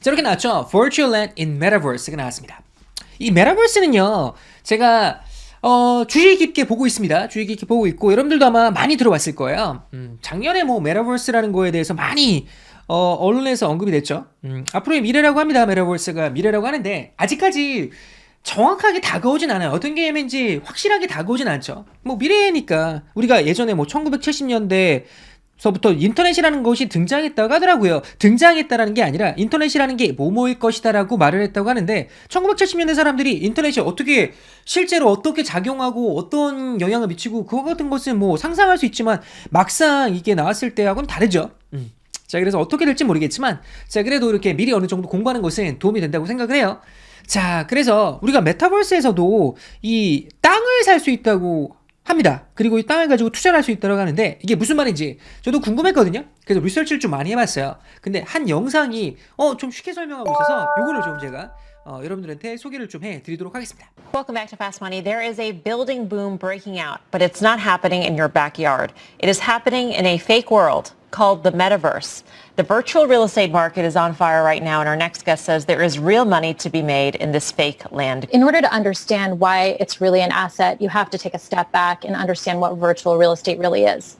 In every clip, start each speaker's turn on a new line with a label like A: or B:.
A: 자, 이렇게 나왔죠. Virtual Land in Metaverse가 나왔습니다. 이 메타버스는요, 제가 주의 깊게 보고 있습니다. 주의 깊게 보고 있고, 여러분들도 아마 많이 들어봤을 거예요. 작년에 뭐 메타버스라는 거에 대해서 많이 언론에서 언급이 됐죠. 앞으로의 미래라고 합니다. 메타버스가 미래라고 하는데 아직까지 정확하게 다가오진 않아요. 어떤 게임인지 확실하게 다가오진 않죠. 뭐 미래니까 우리가 예전에 뭐 1970년대 서부터 인터넷이라는 것이 등장했다고 하더라고요. 등장했다라는 게 아니라 인터넷이라는 게 뭐뭐일 것이다라고 말을 했다고 하는데 1970년대 사람들이 인터넷이 어떻게 실제로 어떻게 작용하고 어떤 영향을 미치고 그거 같은 것은 뭐 상상할 수 있지만 막상 이게 나왔을 때하고는 다르죠. 자, 그래서 어떻게 될지 모르겠지만 자, 그래도 이렇게 미리 어느 정도 공부하는 것은 도움이 된다고 생각을 해요. 자, 그래서 우리가 메타버스에서도 이 땅을 살 수 있다고 합니다. 그리고 이 땅을 가지고 투자를 할 수 있다고 하는데 이게 무슨 말인지 저도 궁금했거든요. 그래서 리서치를 좀 많이 해봤어요. 근데 한 영상이 좀 쉽게 설명하고 있어서 요거를 좀 제가 여러분들한테 소개를 좀 해드리도록 하겠습니다.
B: Welcome back to Fast Money. There is a building boom breaking out, but it's not happening in your backyard. It is happening in a fake world called the metaverse. The virtual real estate market is on fire right now, and our next guest says there is real money to be made in this fake land.
C: In order to understand why it's really an asset, you have to take a step back and understand what virtual real estate really is.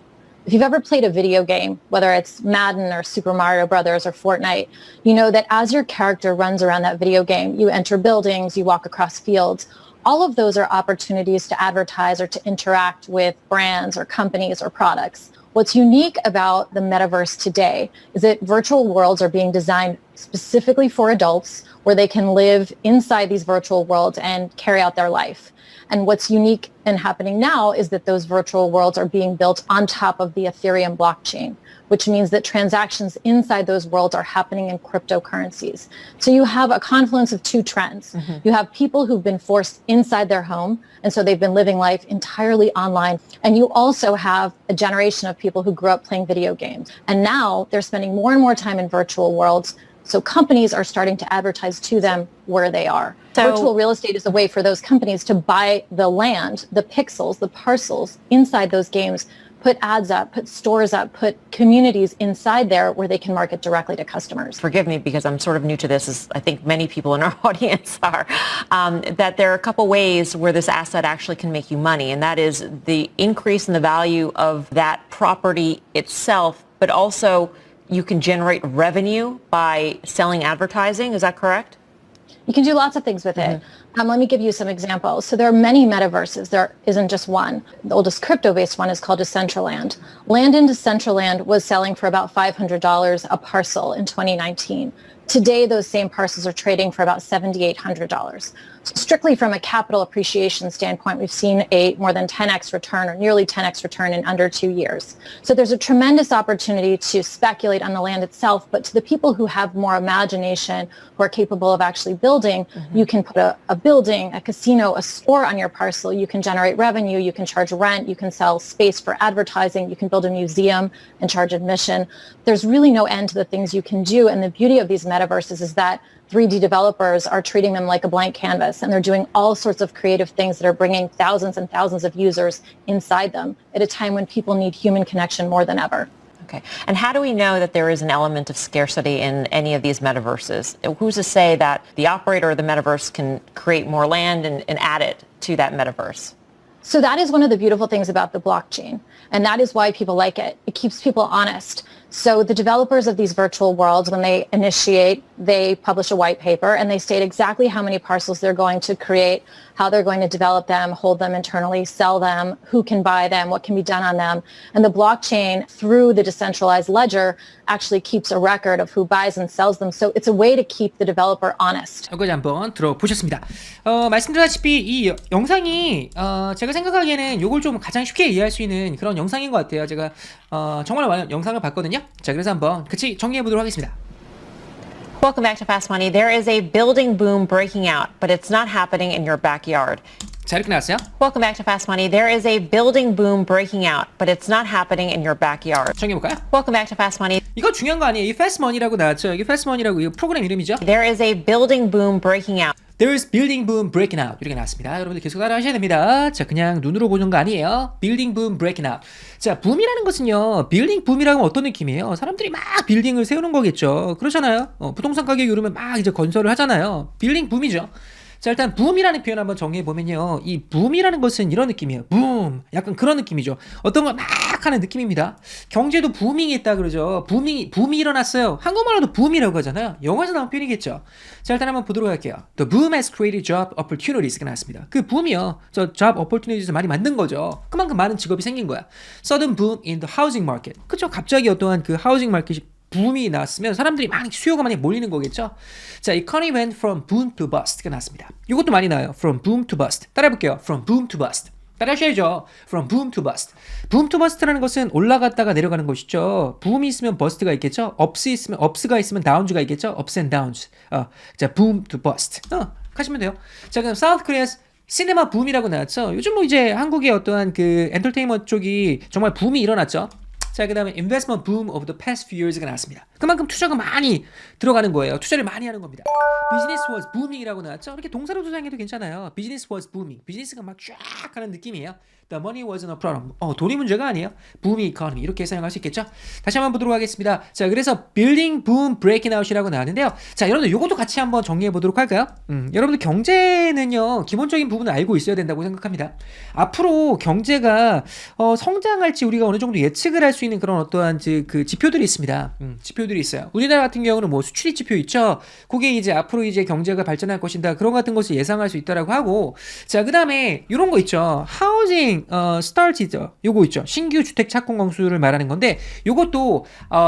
C: If you've ever played a video game, whether it's Madden or Super Mario Brothers or Fortnite, you know that as your character runs around that video game, you enter buildings, you walk across fields. All of those are opportunities to advertise or to interact with brands or companies or products. What's unique about the metaverse today is that virtual worlds are being designed specifically for adults where they can live inside these virtual worlds and carry out their life. And what's unique and happening now is that those virtual worlds are being built on top of the Ethereum blockchain, which means that transactions inside those worlds are happening in cryptocurrencies. So you have a confluence of two trends. Mm-hmm. You have people who've been forced inside their home, and so they've been living life entirely online. And you also have a generation of people who grew up playing video games. And now they're spending more and more time in virtual worlds. So companies are starting to advertise to them where they are. So, virtual real estate is a way for those companies to buy the land, the pixels, the parcels inside those games, put ads up, put stores up, put communities inside there where they can market directly to customers.
B: Forgive me because I'm sort of new to this, as I think many people in our audience are, that there are a couple ways where this asset actually can make you money, and that is the increase in the value of that property itself, but also you can generate revenue by selling advertising. Is that correct?
C: You can do lots of things with it. Let me give you some examples. So there are many metaverses. There isn't just one. The oldest crypto-based one is called Decentraland. Land in Decentraland was selling for about $500 a parcel in 2019. Today, those same parcels are trading for about $7,800. So strictly from a capital appreciation standpoint, we've seen a more than 10x return or nearly 10x return in under 2 years. So there's a tremendous opportunity to speculate on the land itself, but to the people who have more imagination, who are capable of actually building, you can put a building, a casino, a store on your parcel. You can generate revenue. You can charge rent. You can sell space for advertising. You can build a museum and charge admission. There's really no end to the things you can do. And the beauty of these metaverses is that 3D developers are treating them like a blank canvas, and they're doing all sorts of creative things that are bringing thousands and thousands of users inside them at a time when people need human connection more than ever.
B: Okay. And how do we know that there is an element of scarcity in any of these metaverses? Who's to say that the operator of the metaverse can create more land and add it to that metaverse?
C: So that is one of the beautiful things about the blockchain, and that is why people like it. It keeps people honest. So the developers of these virtual worlds, when they initiate, they publish a white paper and they state exactly how many parcels they're going to create, how they're going to develop them, hold them internally, sell them, who can buy them, what can be done on them. And the blockchain, through the decentralized ledger, actually keeps a record of who buys and sells them. So it's a way to keep the developer honest.
A: 여기까지 한번 들어보셨습니다. 말씀드렸다시피 이 영상이 제가 생각하기에는 이걸 좀 가장 쉽게 이해할 수 있는 그런 영상인 것 같아요. 제가 정말 많은 영상을 봤거든요. 자, 그래서 한번 같이 정리해 보도록 하겠습니다.
B: Welcome back to Fast Money. There is a building boom breaking out, but it's not happening in your backyard.
A: 자, 이렇게 나왔어요.
B: Welcome back to Fast Money. There is a building boom breaking out, but it's not happening in your backyard.
A: 정리해 볼까요?
B: Welcome back to Fast Money.
A: 이거 중요한 거 아니에요. 이 패스트머니라고 나왔죠. 이게 패스트머니라고 이거 프로그램 이름이죠.
B: There is a building boom breaking out.
A: There's building boom breaking out. 이렇게 나왔습니다. 여러분들 계속 따라 하셔야 됩니다. 자, 그냥 눈으로 보는 거 아니에요. building boom breaking out. 자, 붐이라는 것은요. 빌딩 붐이라고 하면 어떤 느낌이에요? 사람들이 막 빌딩을 세우는 거겠죠. 그렇잖아요. 부동산 가격이 오르면 막 이제 건설을 하잖아요. 빌딩 붐이죠. 자, 일단 붐이라는 표현 한번 정리해 보면요. 이 붐이라는 것은 이런 느낌이에요. 붐. 약간 그런 느낌이죠. 어떤 걸 막 하는 느낌입니다. 경제도 부밍이 있다 그러죠. 붐이 일어났어요. 한국말로도 붐이라고 하잖아요. 영어에서 나온 표현이겠죠. 자, 일단 한번 보도록 할게요. The boom has created job opportunities가 나왔습니다. 그 붐이요. 저 job opportunities을 많이 만든 거죠. 그만큼 많은 직업이 생긴 거야. Sudden boom in the housing market. 그쵸? 갑자기 어떠한 그 하우징 마켓이 붐이 나왔으면 사람들이 많이 수요가 많이 몰리는 거겠죠. 자, economy went from boom to bust가 나왔습니다. 이것도 많이 나와요. From boom to bust. 따라해볼게요. From boom to bust. 따라하셔야죠. From boom to bust. boom to bust라는 것은 올라갔다가 내려가는 것이죠. boom이 있으면 bust가 있겠죠. ups가 있으면 downs가 있겠죠. ups and downs. 자, boom to bust. 하시면 돼요. 자, 그럼 South Korea's 시네마 붐이라고 나왔죠. 요즘 뭐 이제 한국의 어떠한 그 엔터테인먼트 쪽이 정말 붐이 일어났죠. 자, 그 다음에 investment boom of the past few years가 나왔습니다. 그만큼 투자가 많이 들어가는 거예요. 투자를 많이 하는 겁니다. Business was booming이라고 나왔죠. 이렇게 동사로 조장해도 괜찮아요. Business was booming. 비즈니스가 막 쫙 하는 느낌이에요. The money wasn't a problem. 돈이 문제가 아니에요. Booming economy. 이렇게 사용할 수 있겠죠. 다시 한번 보도록 하겠습니다. 자, 그래서 building boom breaking out이라고 나왔는데요. 자, 여러분들 이것도 같이 한번 정리해 보도록 할까요? 여러분들 경제는요. 기본적인 부분을 알고 있어야 된다고 생각합니다. 앞으로 경제가 성장할지 우리가 어느 정도 예측을 할 수 있는 그런 어떠한 그 지표들이 있습니다. 지표들이 있어요. 우리나라 같은 경우는 뭐 수출입 지표 있죠. 그게 이제 앞으로 이제 경제가 발전할 것인다. 그런 같은 것을 예상할 수 있다라고 하고, 자, 그다음에 이런 거 있죠. 하우징 스타트죠. 요거 있죠. 신규 주택 착공 건수를 말하는 건데, 요것도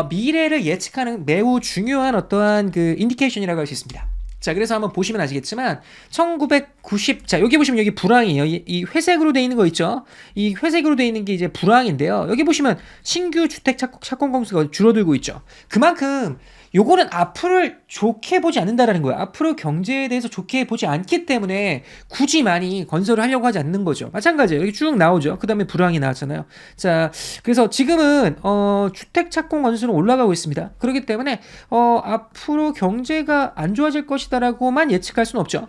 A: 미래를 예측하는 매우 중요한 어떠한 그 인디케이션이라고 할 수 있습니다. 자, 그래서 한번 보시면 아시겠지만 1990, 자, 여기 보시면 여기 불황이에요. 이 회색으로 돼 있는 거 있죠? 이 회색으로 돼 있는 게 이제 불황인데요. 여기 보시면 신규 주택 착공 건수가 줄어들고 있죠. 그만큼 요거는 앞으로를 좋게 보지 않는다라는 거예요. 앞으로 경제에 대해서 좋게 보지 않기 때문에 굳이 많이 건설을 하려고 하지 않는 거죠. 마찬가지예요. 여기 쭉 나오죠. 그 다음에 불황이 나왔잖아요. 자, 그래서 지금은 주택 착공 건수는 올라가고 있습니다. 그렇기 때문에 앞으로 경제가 안 좋아질 것이다라고만 예측할 수는 없죠.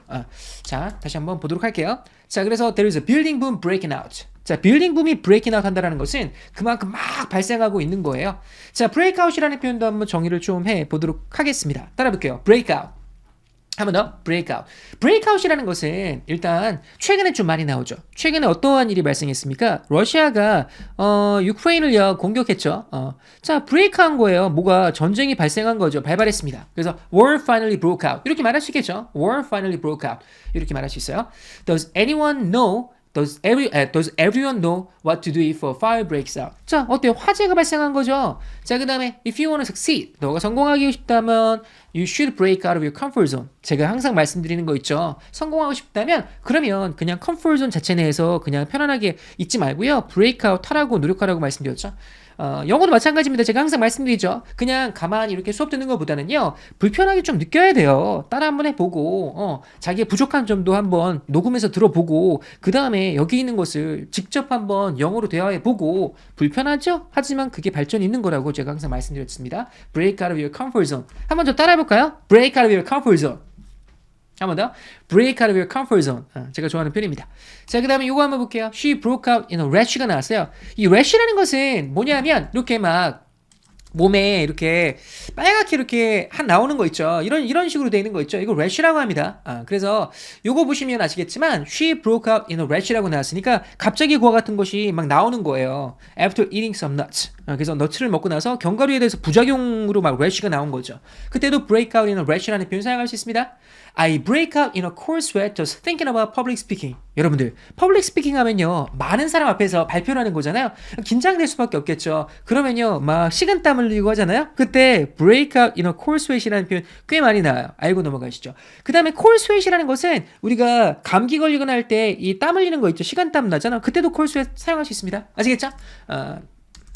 A: 자, 다시 한번 보도록 할게요. 자, 그래서 there is a building boom breaking out. 자, 빌딩 붐이 브레이킹 아웃 한다는 것은 그만큼 막 발생하고 있는 거예요. 자, 브레이크아웃이라는 표현도 한번 정의를 좀 해보도록 하겠습니다. 따라볼게요. 브레이크아웃. 한 번 더. 브레이크아웃. 브레이크아웃이라는 것은 일단 최근에 좀 많이 나오죠. 최근에 어떠한 일이 발생했습니까? 러시아가 유크레인을 공격했죠. 자, 브레이크한 거예요. 뭐가 전쟁이 발생한 거죠. 발발했습니다. 그래서 war finally broke out. 이렇게 말할 수 있겠죠. war finally broke out. 이렇게 말할 수 있어요. Does anyone know Does everyone know what to do if a fire breaks out? 자, 어때요? 화재가 발생한 거죠. 자, 그 다음에 if you want to succeed, 너가 성공하기 싶다면 you should break out of your comfort zone. 제가 항상 말씀드리는 거 있죠. 성공하고 싶다면 그러면 그냥 comfort zone 자체 내에서 그냥 편안하게 있지 말고요. break out 하라고 노력하라고 말씀드렸죠. 영어도 마찬가지입니다. 제가 항상 말씀드리죠. 그냥 가만히 이렇게 수업 듣는 것보다는요. 불편하게 좀 느껴야 돼요. 따라 한번 해보고 자기의 부족한 점도 한번 녹음해서 들어보고 그 다음에 여기 있는 것을 직접 한번 영어로 대화해보고 불편하죠? 하지만 그게 발전이 있는 거라고 제가 항상 말씀드렸습니다. Break out of your comfort zone. 한번 좀 따라해볼까요? Break out of your comfort zone. 한 번 더. Break out of your comfort zone. 제가 좋아하는 표현입니다. 자, 그 다음에 이거 한번 볼게요. She broke out in a rash가 나왔어요. 이 rash라는 것은 뭐냐면 이렇게 막 몸에 이렇게 빨갛게 이렇게 나오는 거 있죠. 이런 식으로 되어 있는 거 있죠. 이거 rash라고 합니다. 그래서 요거 보시면 아시겠지만 she broke out in a rash라고 나왔으니까 갑자기 그와 같은 것이 막 나오는 거예요. After eating some nuts. 그래서 너츠를 먹고 나서 견과류에 대해서 부작용으로 막 rash가 나온 거죠. 그때도 break out in a rash라는 표현 사용할 수 있습니다. I break out in a cold sweat just thinking about public speaking. 여러분들, public speaking 하면요. 많은 사람 앞에서 발표를 하는 거잖아요. 긴장될 수밖에 없겠죠. 그러면요. 막 식은땀 흘리고 하잖아요. 그때 break out in a cold sweat이라는 표현 꽤 많이 나와요. 알고 넘어가시죠. 그 다음에 cold sweat이라는 것은 우리가 감기 걸리거나 할 때 이 땀 흘리는 거 있죠. 식은땀 나잖아. 그때도 cold sweat 사용할 수 있습니다. 아시겠죠?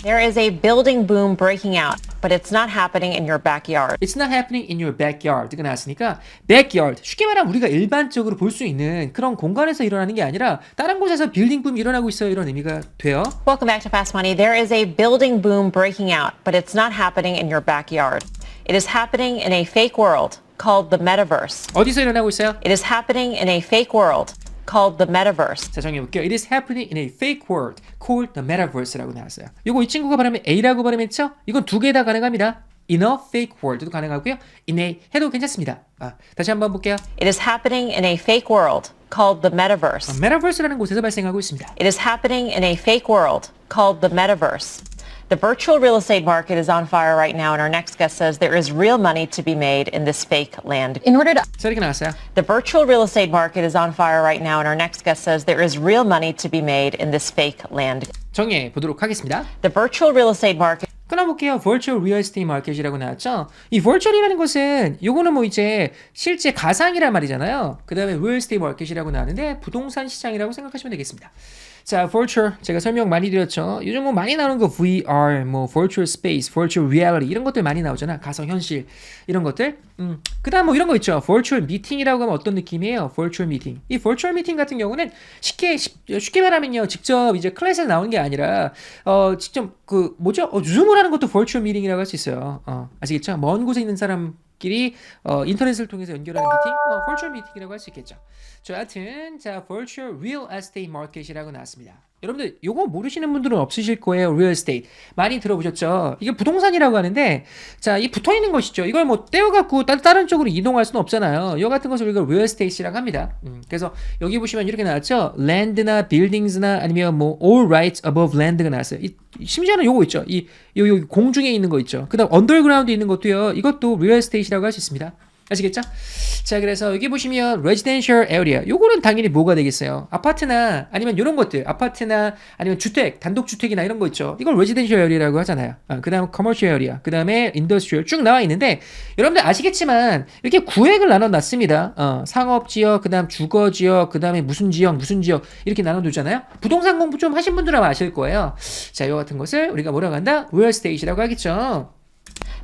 B: There is a building boom breaking out, but it's not happening in your backyard.
A: It's not happening in your backyard가 나왔으니까 backyard 쉽게 말하면 우리가 일반적으로 볼 수 있는 그런 공간에서 일어나는 게 아니라 다른 곳에서 빌딩 붐이 일어나고 있어요. 이런 의미가 돼요.
B: Welcome back to Fast Money. There is a building boom breaking out, but it's not happening in your backyard. It is happening in a fake world. called the metaverse.
A: 어디서 일어나고 있어요?
B: It is happening in a fake world called the metaverse.
A: 자, 정해볼게요. It is happening in a fake world called the metaverse라고 나왔어요. 요거 이 친구가 발음을 A라고 발음했죠? 이건 두 개 다 가능합니다. In a fake world도 가능하고요. In a 해도 괜찮습니다. 다시 한번 볼게요.
B: It is happening in a fake world called the metaverse.
A: metaverse라는 곳에서 발생하고 있습니다.
B: It is happening in a fake world called the metaverse. The virtual real estate market is on fire right now, and our next guest says there is real money to be made in this fake land.
C: In order to
A: 자, 이렇게 나왔어요.
B: The virtual real estate market is on fire right now, and our next guest says there is real money to be made in this fake land.
A: 정리해 보도록 하겠습니다.
B: The virtual real estate market
A: 끊어볼게요. Virtual Real Estate Market이라고 나왔죠. 이 virtual이라는 것은 요거는 뭐 이제 실제 가상이란 말이잖아요. 그 다음에 Real Estate Market이라고 나왔는데 부동산 시장이라고 생각하시면 되겠습니다. 자, virtual 제가 설명 많이 드렸죠. 요즘 뭐 많이 나오는 거 VR, 뭐 virtual space, virtual reality 이런 것들 많이 나오잖아. 가상 현실 이런 것들. 그다음 뭐 이런 거 있죠. virtual meeting이라고 하면 어떤 느낌이에요? virtual meeting. 이 virtual meeting 같은 경우는 쉽게 말하면요. 직접 이제 클래스에 나오는 게 아니라 직접 그 뭐죠? 줌을 하는 것도 virtual meeting이라고 할 수 있어요. 아시겠죠? 먼 곳에 있는 사람끼리 인터넷을 통해서 연결하는 미팅, virtual meeting이라고 할 수 있겠죠. 자, 하여튼 자, virtual real estate market이라고 나왔습니다. 여러분들 요거 모르시는 분들은 없으실 거예요. real estate 많이 들어보셨죠? 이게 부동산이라고 하는데 자, 이 붙어 있는 것이죠. 이걸 뭐 떼어갖고 다른 쪽으로 이동할 수는 없잖아요. 이거 같은 것을 우리가 real estate이라고 합니다. 그래서 여기 보시면 이렇게 나왔죠. land나 buildings나 아니면 뭐 all rights above land가 나왔어요. 심지어는 요거 있죠. 이 공중에 있는 거 있죠. 그다음 underground 있는 것도요. 이것도 real estate이라고 할 수 있습니다. 아시겠죠? 자, 그래서 여기 보시면 residential area 요거는 당연히 뭐가 되겠어요? 아파트나 아니면 이런 것들 아파트나 아니면 주택 단독주택이나 이런 거 있죠. 이걸 residential area라고 하잖아요. 그 다음 commercial area 그 다음에 industrial 쭉 나와 있는데 여러분들 아시겠지만 이렇게 구획을 나눠놨습니다. 상업지역 그 다음 주거지역 그 다음에 무슨 지역 이렇게 나눠두잖아요. 부동산 공부 좀 하신 분들은 아마 아실 거예요. 자, 이거 같은 것을 우리가 뭐라고 한다? real estate이라고 하겠죠.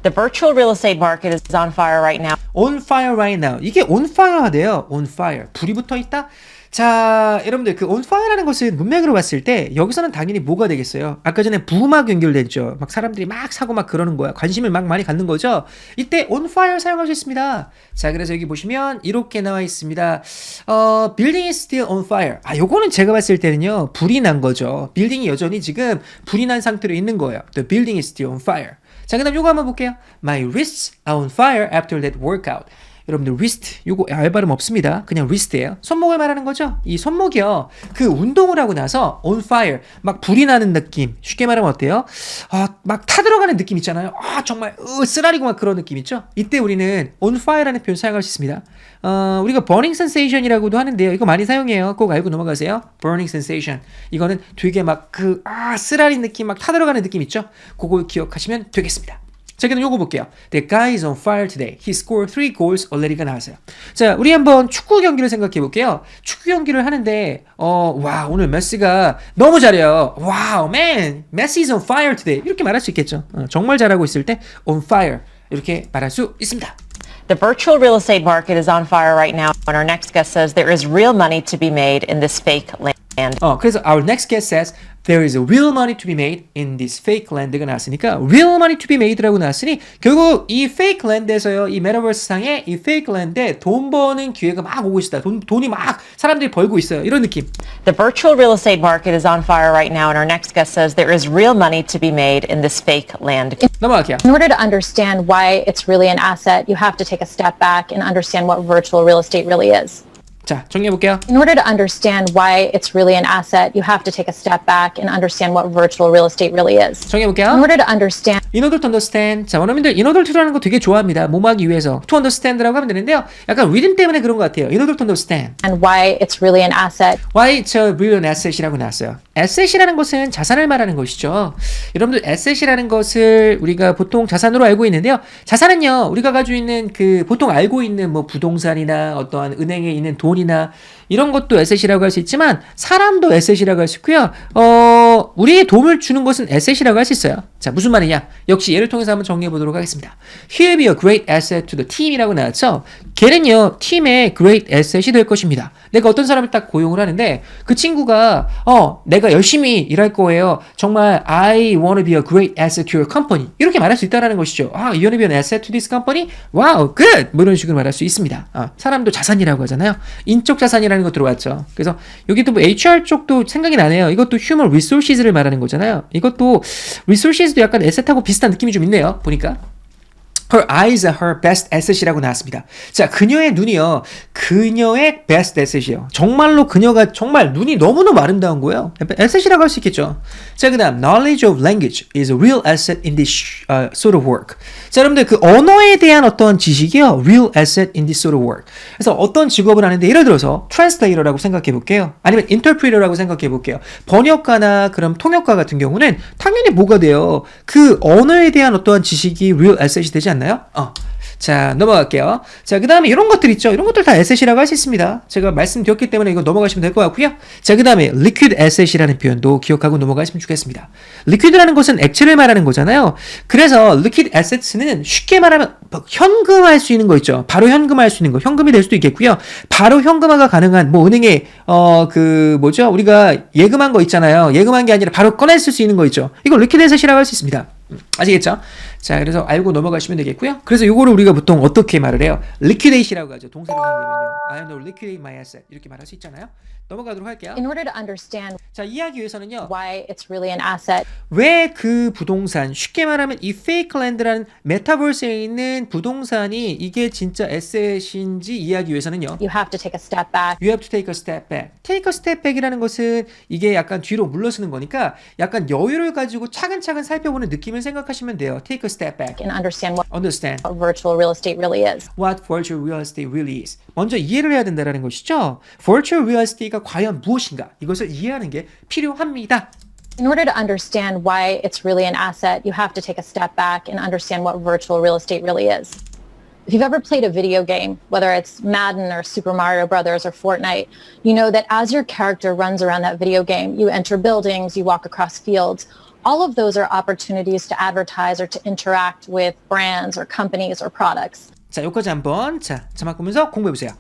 B: The virtual real estate market is on fire right now.
A: On fire right now. 이게 on fire 하대요. on fire. 불이 붙어 있다? 자, 여러분들 그 on fire라는 것은 문맥으로 봤을 때 여기서는 당연히 뭐가 되겠어요? 아까 전에 부막 연결됐죠. 막 사람들이 막 사고 막 그러는 거야. 관심을 막 많이 갖는 거죠. 이때 on fire 사용할 수 있습니다. 자, 그래서 여기 보시면 이렇게 나와 있습니다. building is still on fire. 요거는 제가 봤을 때는요. 불이 난 거죠. 빌딩이 여전히 지금 불이 난 상태로 있는 거예요. The building is still on fire. 자, 그 다음 요거 한번 볼게요. My wrists are on fire after that workout. 여러분들 wrist 요거 발음 없습니다. 그냥 wrist예요. 손목을 말하는 거죠. 이 손목이요. 그 운동을 하고 나서 on fire 막 불이 나는 느낌. 쉽게 말하면 어때요? 막 타들어가는 느낌 있잖아요. 정말 쓰라리고 막 그런 느낌 있죠. 이때 우리는 on fire라는 표현 사용할 수 있습니다. 우리가 burning sensation이라고도 하는데요. 이거 많이 사용해요. 꼭 알고 넘어가세요. burning sensation. 이거는 되게 막 쓰라린 느낌 막 타들어가는 느낌 있죠. 그걸 기억하시면 되겠습니다. 자, 그럼 요거 볼게요. The guy is on fire today. He scored 3 goals already가 나왔어요. 자, 우리 한번 축구 경기를 생각해 볼게요. 축구 경기를 하는데 와, 오늘 메시가 너무 잘해요. 와우, man, Messi is on fire today. 이렇게 말할 수 있겠죠. 정말 잘하고 있을 때 on fire 이렇게 말할 수 있습니다.
B: The virtual real estate market is on fire right now, and our next guest says there is real money to be made in this fake land.
A: 그래서 our next guest says there is a real money to be made in this fake land가 나왔으니까 real money to be made라고 나왔으니 결국 이 fake land에서요, 이 메타버스 상에 이 fake land에 돈 버는 기회가 막 오고 있다. 돈이 막 사람들이 벌고 있어요. 이런 느낌.
B: The virtual real estate market is on fire right now, and our next guest says there is real money to be made in this fake land.
A: 넘어갈게요.
C: In order to understand why it's really an asset, you have to take a step back and understand what virtual real estate really is.
A: 자, 정리해 볼게요.
C: In order to understand why it's really an asset, you have to take a step back and understand what virtual real estate really is.
A: 정리해
C: In
A: 볼게요.
C: order to understand
A: In order to understand. 자, 원어민들 in order to라는 거 되게 좋아합니다. 몸하기 위해서. To understand라고 하면 되는데요. 약간 리듬 때문에 그런 것 같아요. In order to understand.
C: why it's really an asset,
A: Why it's a real asset이라고 나왔어요. asset이라는 것은 자산을 말하는 것이죠. 여러분들 asset이라는 것을 우리가 보통 자산으로 알고 있는데요. 자산은요, 우리가 가지고 있는 그 보통 알고 있는 뭐 부동산이나 어떠한 은행에 있는 돈이 돈이나 이런 것도 에셋이라고 할 수 있지만 사람도 에셋이라고 할 수 있고요. 우리에게 도움을 주는 것은 에셋이라고 할 수 있어요. 자, 무슨 말이냐? 역시 예를 통해서 한번 정리해 보도록 하겠습니다. He'll be a great asset to the team이라고 나왔죠. 걔는요, 팀의 great asset이 될 것입니다. 내가 어떤 사람을 딱 고용을 하는데 그 친구가 내가 열심히 일할 거예요. 정말 I want to be a great asset to your company. 이렇게 말할 수 있다라는 것이죠. You want to be an asset to this company? Wow, good. 뭐 이런 식으로 말할 수 있습니다. 사람도 자산이라고 하잖아요. 인적 자산이라는 거 들어왔죠. 그래서 여기도 뭐 HR 쪽도 생각이 나네요. 이것도 human resources를 말하는 거잖아요. 이것도 resources도 약간 asset하고 비슷한 느낌이 좀 있네요. 보니까. Her eyes are her best asset이라고 나왔습니다. 자, 그녀의 눈이요. 그녀의 best asset이에요. 정말로 그녀가 정말 눈이 너무너무 아름다운 거예요. asset이라고 할 수 있겠죠. 자, 그 다음 knowledge of language is a real asset in this sort of work. 자, 여러분들 그 언어에 대한 어떤 지식이요. real asset in this sort of work. 그래서 어떤 직업을 하는데 예를 들어서 translator라고 생각해 볼게요. 아니면 interpreter라고 생각해 볼게요. 번역가나 그럼 통역가 같은 경우는 당연히 뭐가 돼요? 그 언어에 대한 어떠한 지식이 real asset이 되지 않나요? 자, 넘어갈게요. 자, 그 다음에 이런 것들 있죠. 이런 것들 다 에셋이라고 할 수 있습니다. 제가 말씀드렸기 때문에 이거 넘어가시면 될 것 같고요. 자, 그 다음에 liquid asset이라는 표현도 기억하고 넘어가시면 좋겠습니다. liquid라는 것은 액체를 말하는 거잖아요. 그래서 liquid assets는 쉽게 말하면 현금화할 수 있는 거 있죠. 바로 현금화할 수 있는 거. 현금이 될 수도 있겠고요. 바로 현금화가 가능한 뭐 은행에 우리가 예금한 거 있잖아요. 예금한 게 아니라 바로 꺼냈을 수 있는 거 있죠. 이거 liquid asset이라고 할 수 있습니다. 아시겠죠? 자, 그래서 알고 넘어가시면 되겠고요. 그래서 요거를 우리가 보통 어떻게 말을 해요? liquidate이라고 하죠. 동사로 사용되면요. I will liquidate my asset. 이렇게 말할 수 있잖아요. 넘어가도록 할게요.
C: In order to understand
A: 자, 이해하기 위해서는요.
C: why it's really an asset,
A: 왜 그 부동산, 쉽게 말하면 이 페이크랜드라는 메타버스에 있는 부동산이 이게 진짜 에셋인지 이해하기 위해서는요.
C: you have to take a step back
A: You have to take a step back. Take a step back이라는 것은 이게 약간 뒤로 물러서는 거니까 약간 여유를 가지고 차근차근 살펴보는 느낌을 생각하시면 돼요. Take a step back.
C: and understand what
A: Understand
C: virtual real estate really is.
A: what virtual real estate really is. 먼저 이해를 해야 된다는 것이죠. Virtual real estate가 과연 무엇인가? 이것을 이해하는 게 필요합니다.
C: In order to understand why it's really an asset, you have to take a step back and understand what virtual real estate really is. If you've ever played a video game, whether it's Madden or Super Mario Brothers or Fortnite, you know that as your character runs around that video game, you enter buildings, you walk across fields. All of those are opportunities to advertise or to interact with brands or companies or products.
A: 자, 여기까지 한번 자막 보면서 공부해 보세요.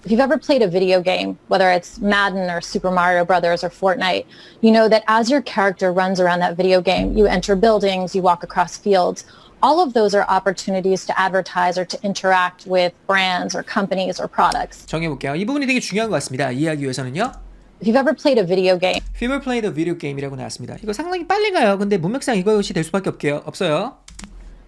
C: If you've ever played a video game, whether it's Madden or Super Mario Brothers or Fortnite, you know that as your character runs around that video game, you enter buildings, you walk across fields. All of those are opportunities to advertise or to interact with brands or companies or products.
A: 정해 볼게요. 이 부분이 되게 중요한 것 같습니다. 이해하기 위해서는요.
C: If you've ever played a video game,
A: If you ever played a video game이라고 나왔습니다. 이거 상당히 빨리 가요. 근데 문맥상 이것이 될 수밖에 없어요.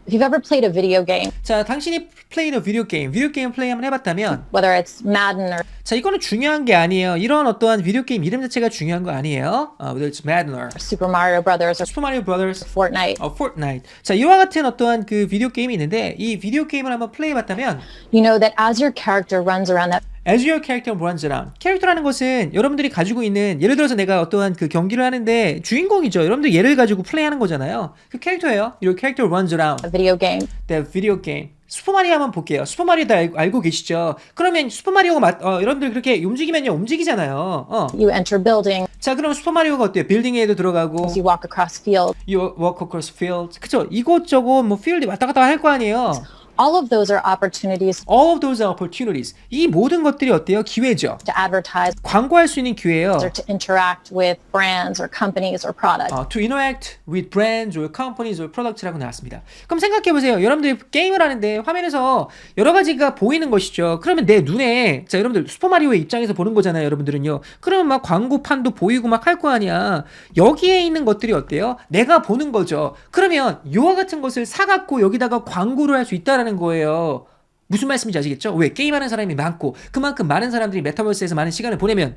C: if you've ever played a video game,
A: 자, 당신이 played a video game, 비디오 게임 플레이 한번 해봤다면
C: whether it's Madden or
A: 자, 이거는 중요한 게 아니에요. 이런 어떠한 비디오 게임 이름 자체가 중요한 거 아니에요. Whether it's Madden or
C: Super Mario Brothers or
A: Super Mario Brothers,
C: Fortnite,
A: Fortnite. 자, 이와 같은 어떠한 그 비디오 게임이 있는데 이 비디오 게임을 한번 플레이 해봤다면
C: you know that as your character runs around that
A: As your character runs around. 캐릭터라는 것은 여러분들이 가지고 있는 예를 들어서 내가 어떠한 그 경기를 하는데 주인공이죠. 여러분들 얘를 가지고 플레이하는 거잖아요. 그 캐릭터예요. Your character runs around.
C: video game,
A: The video game. 슈퍼마리오 한번 볼게요. 슈퍼마리오 다 알고 계시죠? 그러면 슈퍼마리오가 여러분들 그렇게 움직이면요. 움직이잖아요.
C: you enter buildings,
A: 자, 그럼 슈퍼마리오가 어때요? 빌딩에도 들어가고
C: you walk across fields.
A: You walk across fields. 그쵸? 이곳저곳 뭐 필드 왔다 갔다 할 거 아니에요.
C: All of those are opportunities
A: All of those are opportunities. 이 모든 것들이 어때요? 기회죠.
C: to advertise
A: 광고할 수 있는 기회예요.
C: or to interact with brands or companies or products.
A: To interact with brands or companies or products라고 나왔습니다. 그럼 생각해보세요. 여러분들이 게임을 하는데 화면에서 여러 가지가 보이는 것이죠. 그러면 내 눈에 자 여러분들 슈퍼마리오의 입장에서 보는 거잖아요. 여러분들은요. 그러면 막 광고판도 보이고 막 할 거 아니야. 여기에 있는 것들이 어때요? 내가 보는 거죠. 그러면 이와 같은 것을 사갖고 여기다가 광고를 할 수 있다라는 거예요. 무슨 말씀인지 아시겠죠? 왜? 게임하는 사람이 많고 그만큼 많은 사람들이 메타버스에서 많은 시간을 보내면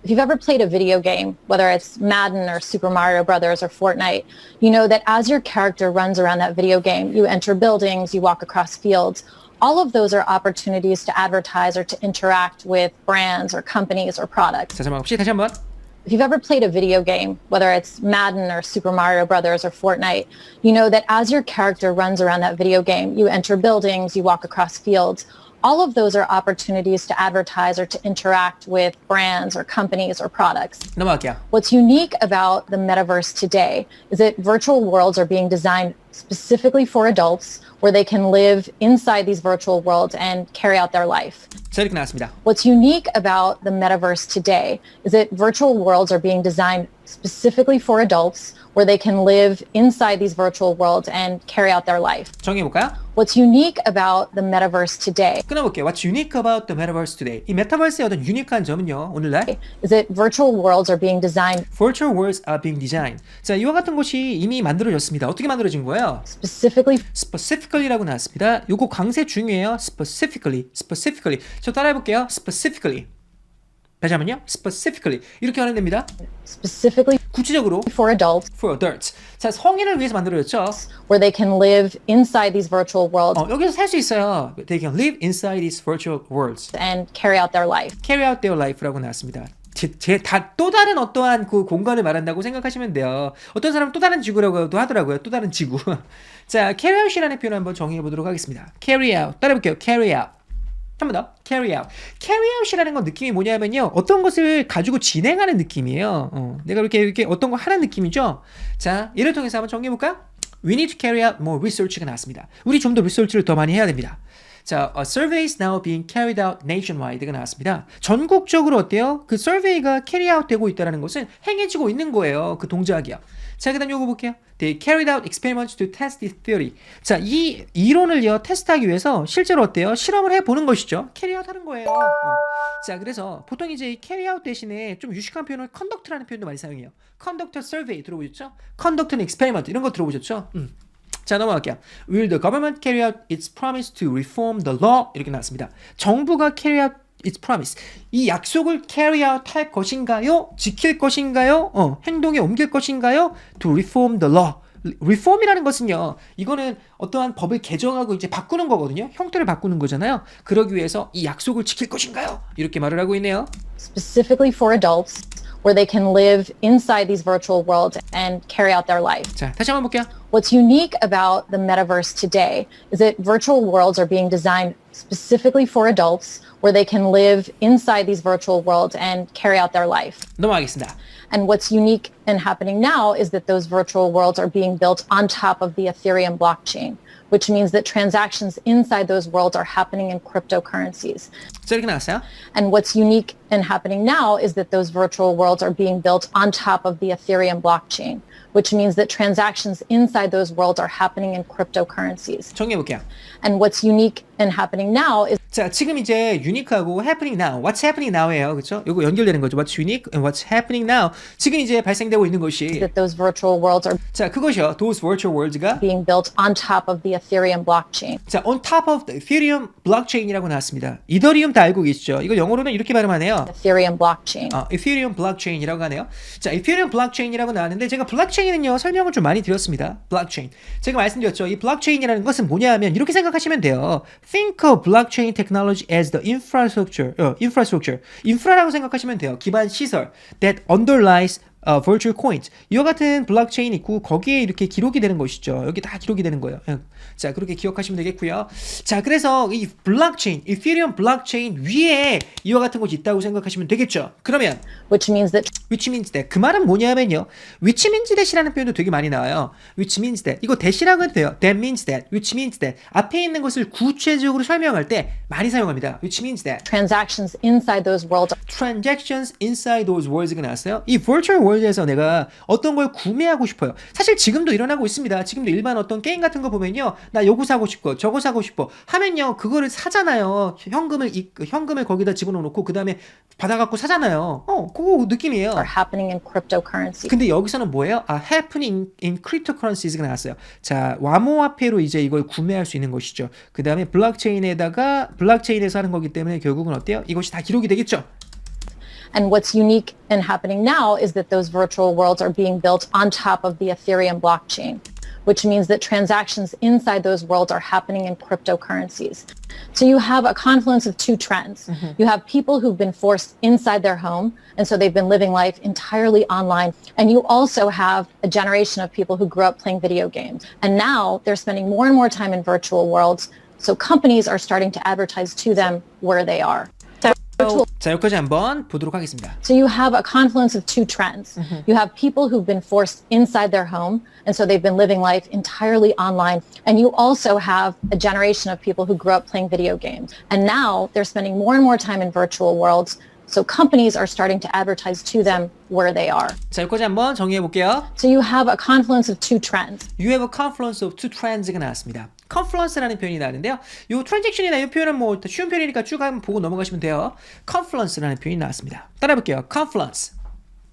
C: If you've ever played a video game, whether it's Madden or Super Mario Brothers or Fortnite, you know that as your character runs around that video game, you enter buildings, you walk across fields. All of those are opportunities to advertise or to interact with brands or companies or products.
A: 자, 잠깐만 혹시 다시 한번
C: If you've ever played a video game, whether it's Madden or Super Mario Brothers or Fortnite, you know that as your character runs around that video game, you enter buildings, you walk across fields. All of those are opportunities to advertise or to interact with brands or companies or products.
A: 넘어갈게요.
C: What's unique about the metaverse today is that virtual worlds are being designed specifically for adults where they can live inside these virtual worlds and carry out their life.
A: 자, 이렇게 나왔습니다.
C: What's unique about the metaverse today is that virtual worlds are being designed specifically for adults where they can live inside these virtual worlds and carry out their life.
A: 정해볼까요?
C: What's unique about the metaverse today
A: 끊어볼게요. What's unique about the metaverse today? 이 메타버스의 어떤 유니크한 점은요. 오늘날
C: is that virtual worlds are being designed
A: virtual worlds are being designed. 자, 이와 같은 것이 이미 만들어졌습니다. 어떻게 만들어진 거예요?
C: specifically
A: specifically라고 나왔습니다. 요거 강세 중요해요. specifically. 저 따라해볼게요. specifically. 다시 한번요. specifically. 이렇게 하면 됩니다.
C: specifically
A: 구체적으로
C: for adults
A: for adults. 자, 성인을 위해서 만들어졌죠.
C: where they can live inside these virtual worlds
A: 여기서 살 수 있어요. They can live inside these virtual worlds.
C: and carry out their life.
A: carry out their life라고 나왔습니다. 또 다른 어떠한 그 공간을 말한다고 생각하시면 돼요. 어떤 사람은 또 다른 지구라고도 하더라고요. 또 다른 지구. 자, carry out이라는 표현 한번 정의해 보도록 하겠습니다. carry out. 따라해볼게요. carry out. 한 번 더. carry out. carry out이라는 건 느낌이 뭐냐면요. 어떤 것을 가지고 진행하는 느낌이에요. 내가 이렇게 어떤 거 하는 느낌이죠. 자, 예를 통해서 한번 정의해 볼까요? We need to carry out more research가 나왔습니다. 우리 좀 더 리서치를 더 많이 해야 됩니다. 자, a survey is now being carried out nationwide가 나왔습니다. 전국적으로 어때요? 그 survey가 carry out 되고 있다는 것은 행해지고 있는 거예요. 그 동작이요. 자, 그 다음 요거 볼게요. They carried out experiments to test this theory. 자, 이 이론을요, 테스트하기 위해서 실제로 어때요? 실험을 해보는 것이죠. carry out 하는 거예요. 자, 그래서 보통 이제 이 carry out 대신에 좀 유식한 표현을 conduct라는 표현도 많이 사용해요. conduct a survey 들어보셨죠? conduct an experiment 이런 거 들어보셨죠? 자, 넘어갈게요. Will the government carry out its promise to reform the law? 이렇게 나왔습니다. 정부가 carry out its promise. 이 약속을 carry out 할 것인가요? 지킬 것인가요? 행동에 옮길 것인가요? To reform the law. reform이라는 것은요. 이거는 어떠한 법을 개정하고 이제 바꾸는 거거든요. 형태를 바꾸는 거잖아요. 그러기 위해서 이 약속을 지킬 것인가요? 이렇게 말을 하고 있네요.
C: specifically for adults where they can live inside these virtual worlds and carry out their life.
A: 자, 다시 한번 볼게요.
C: What's unique about the metaverse today is that virtual worlds are being designed specifically for adults where they can live inside these virtual worlds and carry out their life.
A: 넘어가겠습니다.
C: And what's unique and happening now is that those virtual worlds are being built on top of the Ethereum blockchain, which means that transactions inside those worlds are happening in cryptocurrencies.
A: 자, 이렇게 나왔어요.
C: And what's unique and happening now is that those virtual worlds are being built on top of the Ethereum blockchain, which means that transactions inside those worlds are happening in cryptocurrencies.
A: 정리해 볼게요.
C: And what's unique and happening now is
A: 자, 지금 이제 유니크하고 happening now, what's happening now예요, 그렇죠? 이거 연결되는 거죠. What's unique and what's happening now. 지금 이제 발생되고 있는 것이
C: that those virtual worlds are
A: 자, 그것이요. Those virtual worlds가
C: being built on top of the Ethereum blockchain.
A: 자, on top of the Ethereum blockchain이라고 나왔습니다. 이더리움 다 알고 계시죠? 이거 영어로는 이렇게 발음하네요.
C: Ethereum blockchain.
A: Ethereum blockchain이라고 하네요. 자, Ethereum blockchain이라고 나왔는데 제가 블록체인은요 설명을 좀 많이 드렸습니다. blockchain. 제가 말씀드렸죠. 이 blockchain이라는 것은 뭐냐하면 이렇게 생각하시면 돼요. Think of blockchain technology as the infrastructure. 인프라라고 생각하시면 돼요. 기반 시설 that underlies virtual coins. 이와 같은 블록체인이 있고 거기에 이렇게 기록이 되는 것이죠. 여기 다 기록이 되는 거예요. 자, 그렇게 기억하시면 되겠고요. 자, 그래서 이 블록체인, 이더리움 블록체인 위에 이와 같은 것이 있다고 생각하시면 되겠죠. 그러면
C: Which means that
A: 그 말은 뭐냐면요. which means that이라는 표현도 되게 많이 나와요. which means that. 이거 that이라고 해도 돼요. that means that. which means that. 앞에 있는 것을 구체적으로 설명할 때 많이 사용합니다. which means that.
C: transactions inside those worlds
A: transactions inside those worlds가 나왔어요. 이 virtual world에서 내가 어떤 걸 구매하고 싶어요. 사실 지금도 일어나고 있습니다. 지금도 일반 어떤 게임 같은 거 보면요. 나 요거 사고 싶고 저거 사고 싶어 하면요. 그거를 사잖아요. 현금을 거기다 집어넣고 그 다음에 받아갖고 사잖아요. 그거 느낌이에요.
C: are happening in cryptocurrency.
A: 근데 여기서는 뭐예요? happening in cryptocurrencies가 나왔어요. 자, 암호화폐로 이제 이걸 구매할 수 있는 것이죠. 그 다음에 블록체인에서 하는 거기 때문에 결국은 어때요? 이것이 다 기록이 되겠죠.
C: And what's unique and happening now is that those virtual worlds are being built on top of the Ethereum blockchain, which means that transactions inside those worlds are happening in cryptocurrencies. So you have a confluence of two trends. You have people who've been forced inside their home, and so they've been living life entirely online. And you also have a generation of people who grew up playing video games. And now they're spending more and more time in virtual worlds, So companies are starting to advertise to them where they are. Virtual
A: 자, 여기까지 한번 보도록 하겠습니다.
C: So you have a confluence of two trends. You have people who've been forced inside their home, and so they've been living life entirely online. And you also have a generation of people who grew up playing video games. And now they're spending more and more time in virtual worlds. So companies are starting to advertise to them where they are.
A: 자, 여기까지 한번 정리해 볼게요.
C: So you have a confluence of two trends.
A: You have a confluence of two trends가 나왔습니다. confluence라는 표현이 나왔는데요. 이 transaction이나 이 표현은 뭐 쉬운 표현이니까 쭉 한번 보고 넘어가시면 돼요. confluence라는 표현이 나왔습니다. 따라해 볼게요. confluence.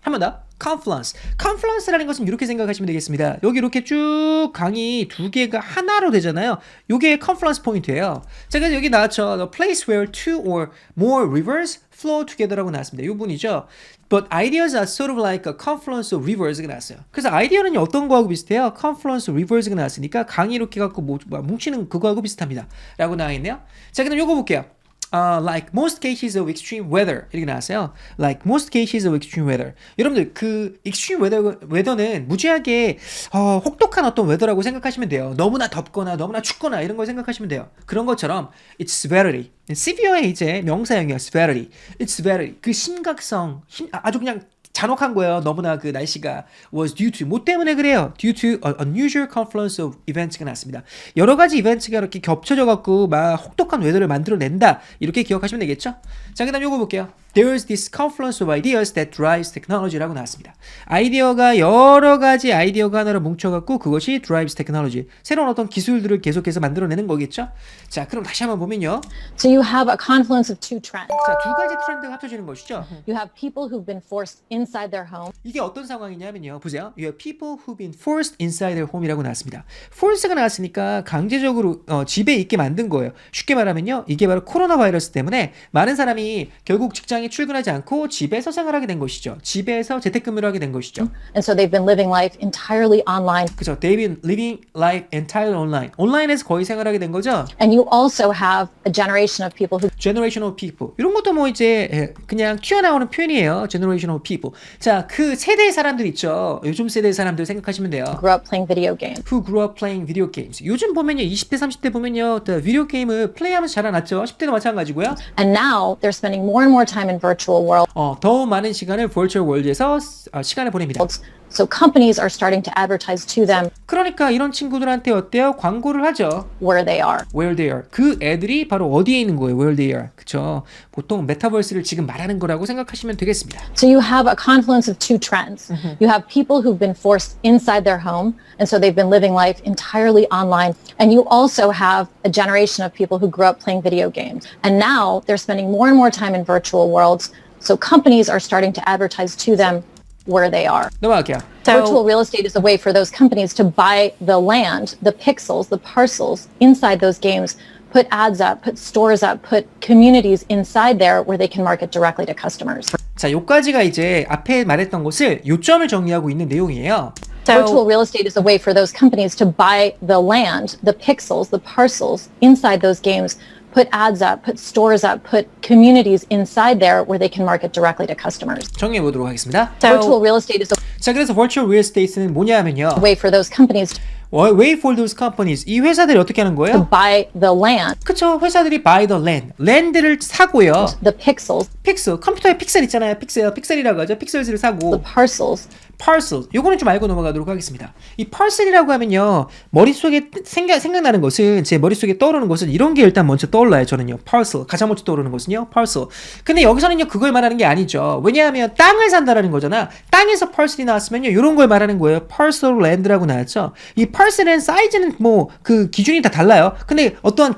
A: 한 번 더. confluence. confluence라는 것은 이렇게 생각하시면 되겠습니다. 여기 이렇게 쭉 강이 두 개가 하나로 되잖아요. 이게 confluence 포인트예요. 자, 그래서 여기 나왔죠. The place where two or more rivers flow together라고 나왔습니다. 이 부분이죠. But ideas are sort of like a confluence of rivers가 나왔어요. 그래서 아이디어는 어떤 거하고 비슷해요? confluence of rivers가 나왔으니까 강이 이렇게 갖고 뭉치는 그거하고 비슷합니다. 라고 나와있네요. 자, 그럼 요거 볼게요. Like most cases of extreme weather 이렇게 나왔어요. Like most cases of extreme weather. 여러분들 그 extreme weather는 무지하게 혹독한 어떤 weather라고 생각하시면 돼요. 너무나 덥거나 너무나 춥거나 이런 걸 생각하시면 돼요. 그런 것처럼 it's severity. severe의 이제 명사형이야. severity. It's severity. 그 심각성, 아주 그냥 잔혹한 거예요. 너무나 그 날씨가 was due to 뭐 때문에 그래요? due to an unusual confluence of events가 났습니다. 여러 가지 이벤트가 이렇게 겹쳐져 갖고 막 혹독한 웨더를 만들어낸다. 이렇게 기억하시면 되겠죠? 자, 그다음 요거 볼게요. There's this confluence of ideas that drives technology라고 나왔습니다. 아이디어가 여러 가지 아이디어가 하나로 뭉쳐갖고 그것이 drives technology. 새로운 어떤 기술들을 계속해서 만들어내는 거겠죠? 자, 그럼 다시 한번 보면요.
C: So you have a confluence of two trends.
A: 자, 두 가지 트렌드가 합쳐지는 것이죠.
C: You have people who've been forced inside their home.
A: 이게 어떤 상황이냐면요. 보세요. You have people who've been forced inside their home이라고 나왔습니다. force가 나왔으니까 강제적으로 집에 있게 만든 거예요. 쉽게 말하면요. 이게 바로 코로나 바이러스 때문에 많은 사람이 결국 직장에 출근하지 않고 집에서 생활하게 된 것이죠. 집에서 재택근무를 하게 된 것이죠.
C: And so they've been living life entirely online.
A: 그렇죠. They've been living life entirely online. 온라인에서 거의 생활하게 된 거죠.
C: And you also have a generation of people who
A: generational people. 이런 것도 뭐 이제 그냥 튀어나오는 표현이에요. generational people. 자, 그 세대의 사람들 있죠. 요즘 세대의 사람들 생각하시면 돼요.
C: grew up playing video games.
A: Who grew up playing video games. 요즘 보면요. 20대, 30대 보면요. 비디오 게임을 플레이하면서 자라났죠. 10대도 마찬가지고요.
C: And now they're spending more and more time in virtual worlds.
A: 더 많은 시간을 virtual world에서 시간을 보냅니다.
C: So companies are starting to advertise to them
A: 그러니까 이런 친구들한테 어때요? 광고를 하죠.
C: where they are.
A: Where they are. 그 애들이 바로 어디에 있는 거예요? Where they are. 그쵸? 보통 메타버스를 지금 말하는 거라고 생각하시면 되겠습니다.
C: So you have a confluence of two trends. You have people who've been forced inside their home, and so they've been living life entirely online. And you also have a generation of people who grew up playing video games. And now they're spending more and more time in virtual worlds. So companies are starting to advertise to them where they are.
A: 넘어갈게요.
C: Virtual real estate is a way for those companies to buy the land, the pixels, the parcels inside those games, put ads up, put stores up, put communities inside there where they can market directly to customers.
A: 자, 요까지가 이제 앞에 말했던 것을 요점을 정리하고 있는 내용이에요.
C: Virtual real estate is a way for those companies to buy the land, the pixels, the parcels inside those games, put ads up, put stores up, put communities inside there where they can market directly to customers.
A: 정리해 보도록 하겠습니다.
C: Virtual real estate is a
A: 자, 그래서 virtual real estate는 뭐냐면요.
C: way for those companies to
A: way for those companies. 이 회사들이 어떻게 하는 거예요?
C: buy the land,
A: 그쵸. 회사들이 buy the land. 랜드를 사고요.
C: the pixels,
A: 픽셀. 컴퓨터에 픽셀 있잖아요. 픽셀이라고 하죠. 픽셀즈를 사고.
C: the parcels,
A: parcel. 요거는 좀 알고 넘어가도록 하겠습니다. 이 parcel이라고 하면요. 머릿속에 생각나는 것은 제 머릿속에 떠오르는 것은 이런 게 일단 먼저 떠올라요. 저는요. parcel. 가장 먼저 떠오르는 것은요. parcel. 근데 여기서는요. 그걸 말하는 게 아니죠. 왜냐하면 땅을 산다라는 거잖아. 땅에서 parcel이 나왔으면요. 이런 걸 말하는 거예요. parcel land라고 나왔죠. 이 parcel은 사이즈는 뭐 그 기준이 다 달라요. 근데 어떠한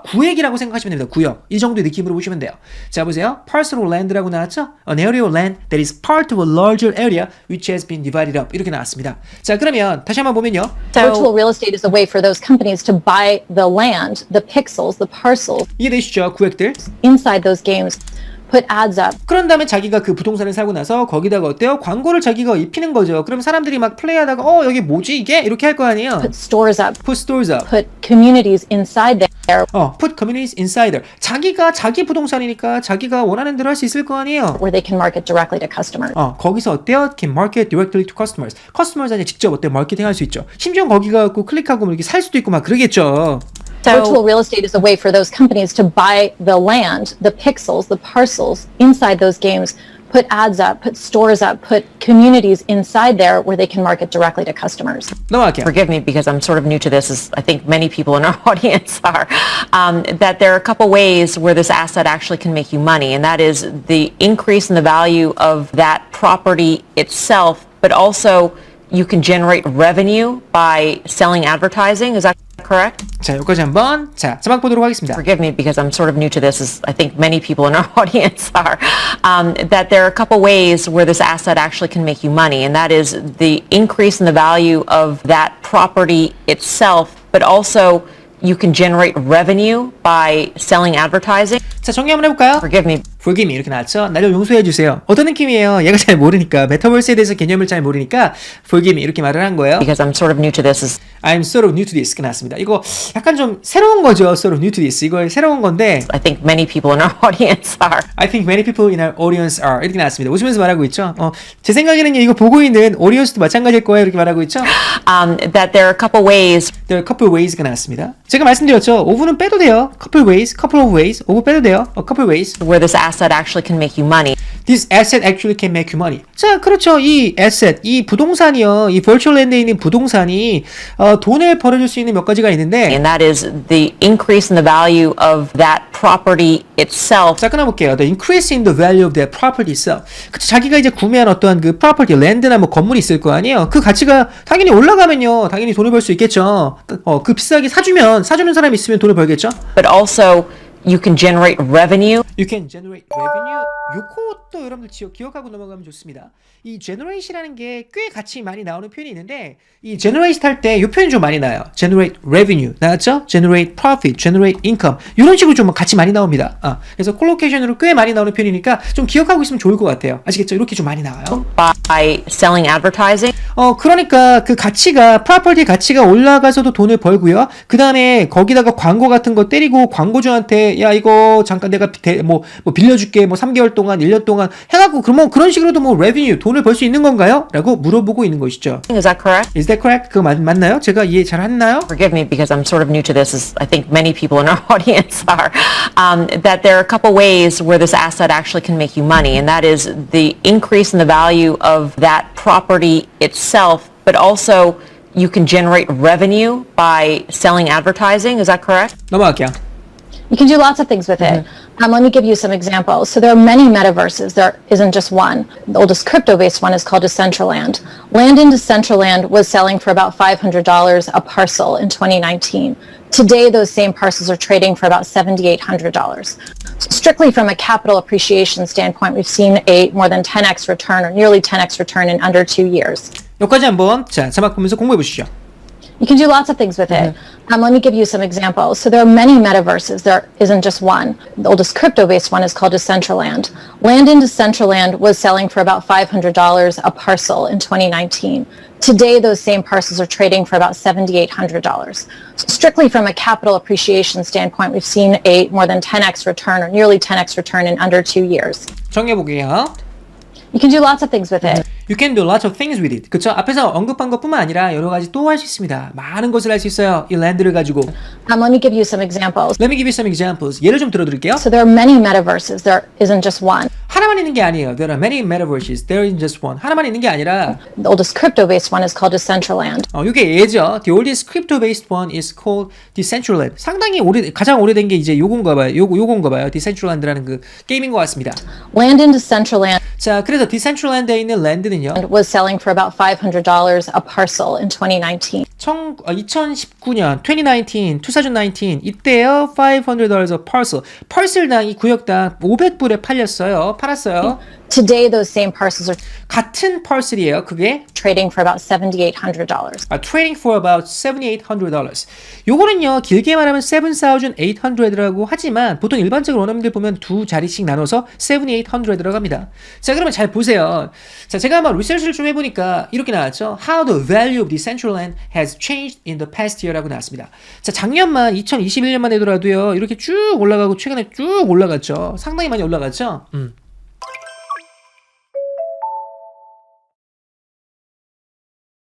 A: 구역이라고 생각하시면 됩니다. 구역. 이 정도의 느낌으로 보시면 돼요. 자, 보세요. parcel land라고 나왔죠. An area of land that is part of a larger area which has been divided up. 이렇게 나왔습니다. 자, 그러면 다시 한번 보면요.
C: Virtual real estate is a way for those companies to buy the land, the pixels, the parcels
A: 이해되시죠? 구획들.
C: inside those games, put ads up,
A: 그런 다음에 자기가 그 부동산을 사고 나서 거기다가 어때요? 광고를 자기가 입히는 거죠. 그럼 사람들이 막 플레이하다가 여기 뭐지 이게? 이렇게 할 거 아니에요.
C: put stores up,
A: Put stores up.
C: put communities inside there
A: Put communities inside there. 자기가 자기 부동산이니까 자기가 원하는 대로 할 수 있을 거 아니에요.
C: where they can market directly to customers.
A: 거기서 어때요? Can market directly to customers. 커스터머즈한테 직접 어때요? 마케팅 할 수 있죠. 심지어 거기 가고 클릭하고 뭐 이렇게 살 수도 있고 막 그러겠죠.
C: Virtual real estate is a way for those companies to buy the land, the pixels, the parcels inside those games, put ads up, put stores up, put communities inside there where they can market directly to customers.
A: 넘어갈게요.
B: Forgive me because I'm sort of new to this, as I think many people in our audience are, that there are a couple ways where this asset actually can make you money, and that is the increase in the value of that property itself, but also you can generate revenue by selling advertising. Is that correct?
A: 자, 여기까지 한번 자, 자막 보도록 하겠습니다.
B: Forgive me because I'm sort of new to this, as I think many people in our audience are, that there are a couple ways where this asset actually can make you money, and that is the increase in the value of that property itself, but also you can generate revenue by selling advertising.
A: 자, 정리 한번 해볼까요?
B: Forgive me.
A: Forgive me 이렇게 나왔죠? 나를 용서해 주세요. 어떤 느낌이에요? 얘가 잘 모르니까 메타버스에 대해서 개념을 잘 모르니까 Forgive me 이렇게 말을 한 거예요.
B: Because I'm sort of new to this.
A: I'm sort of new to this. 이렇게 나왔습니다. 이거 약간 좀 새로운 거죠. Sort of new to this. 이거 새로운 건데
B: I think many people in our audience are.
A: I think many people in our audience are 이렇게 나왔습니다. 웃으면서 말하고 있죠. 제 생각에는요. 이거 보고 있는 오디언스도 마찬가지일 거예요. 이렇게 말하고 있죠.
B: That there are a couple ways.
A: There are a couple ways가 나왔습니다. 제가 말씀드렸죠. 오브는 빼도 돼요. Couple ways, couple of ways. 오브 빼도 돼요. A couple ways.
B: Where this asset actually can make you money.
A: This asset actually can make you money. 자, 그렇죠. 이 asset, 이 부동산이요. 이 virtual land에 있는 부동산이 돈을 벌어줄 수 있는 몇 가지가 있는데
B: And that is the increase in the value of that property itself.
A: 자, 끊어볼게요. The increase in the value of that property itself. 그쵸, 자기가 이제 구매한 어떠한 그 property, 랜드나 뭐 건물이 있을 거 아니에요. 그 가치가 당연히 올라가면요. 당연히 돈을 벌 수 있겠죠. 그 비싸게 사주는 사람이 있으면 돈을 벌겠죠.
B: But also you can generate revenue.
A: You can generate revenue. 요것도 여러분들 기억하고 넘어가면 좋습니다. 이 generate이라는 게 꽤 같이 많이 나오는 표현이 있는데 이 generate 할 때 이 표현이 좀 많이 나와요. generate revenue 나왔죠? generate profit, generate income 이런 식으로 좀 같이 많이 나옵니다. 그래서 콜로케이션으로 꽤 많이 나오는 표현이니까 좀 기억하고 있으면 좋을 것 같아요. 아시겠죠? 이렇게 좀 많이 나와요.
B: By selling advertising.
A: 그러니까 그 가치가 property 가치가 올라가서도 돈을 벌고요. 그 다음에 거기다가 광고 같은 거 때리고 광고주한테 야 이거 잠깐 내가 뭐 빌려줄게 뭐 3개월 동안 1년 동안 해갖고 그러면 그런 식으로도 뭐 revenue 돈을 벌 수 있는 건가요? 라고 물어보고 있는 것이죠.
B: Is that correct?
A: Is that correct? 그거 맞나요? 제가 이해 잘 했나요?
B: Forgive me because I'm sort of new to this, as I think many people in our audience are, that there are a couple ways where this asset actually can make you money, and that is the increase in the value of that property itself, but also you can generate revenue by selling advertising. Is that correct?
A: 넘어갈게요.
C: You can do lots of things with it. Let me give you some examples. So there are many metaverses. There isn't just one. The oldest crypto-based one is called Decentraland. Land in Decentraland was selling for about $500 a parcel in 2019. Today, those same parcels are trading for about $7,800. So strictly from a capital appreciation standpoint, we've seen a more than 10x return or nearly 10x return in under 2 years.
A: 여기까지 한번 자 자막 보면서 공부해 보시죠.
C: You can do lots of things with it. Let me give you some examples. So there are many metaverses. There isn't just one. The oldest crypto-based one is called Decentraland. Land in Decentraland was selling for about $500 a parcel in 2019. Today, those same parcels are trading for about $7,800. So strictly from a capital appreciation standpoint, we've seen a more than 10x return or nearly 10x return in under 2 years.
A: 정리해 보게요.
C: You can do lots of things with it.
A: You can do lots of things with it. 그쵸? 앞에서 언급한 것뿐만 아니라 여러 가지 또 할 수 있습니다. 많은 것을 할 수 있어요. 이 랜드를 가지고.
C: Let me give you some examples.
A: Let me give you some examples. 예를 좀 들어드릴게요.
C: So there are many metaverses. There isn't just one.
A: 하나만 있는 게 아니에요. There are many metaverses. There isn't just one. 하나만 있는 게 아니라
C: The oldest crypto-based one is called Decentraland.
A: 이게 예죠. The oldest crypto-based one is called Decentraland. 상당히 가장 오래된 게 이제 요건가 봐요. 요건가 봐요. Decentraland라는 그 게임인 것 같습니다.
C: Land in Decentraland
A: 자, 그래서 Decentraland에 있는 랜드는요.
C: was selling for about $500 a parcel in 2019.
A: 2019년, 2019 이때요. $500 a parcel. parcel당 이 구역당 500불에 팔았어요.
C: Today, those same parcels are
A: 같은 parcel이에요. 그게
C: trading for about $7,800.
A: trading for about $7,800. 요거는요, 길게 말하면 $7,800라고 하지만 보통 일반적으로 원어민들 보면 두 자리씩 나눠서 $7,800라고 합니다. 자, 그러면 잘 보세요. 자, 제가 한번 리서치를 좀 해보니까 이렇게 나왔죠. How the value of Decentraland has changed in the past year라고 나왔습니다. 자, 작년만 2021년만 해더라도요, 이렇게 쭉 올라가고 최근에 쭉 올라갔죠. 상당히 많이 올라갔죠.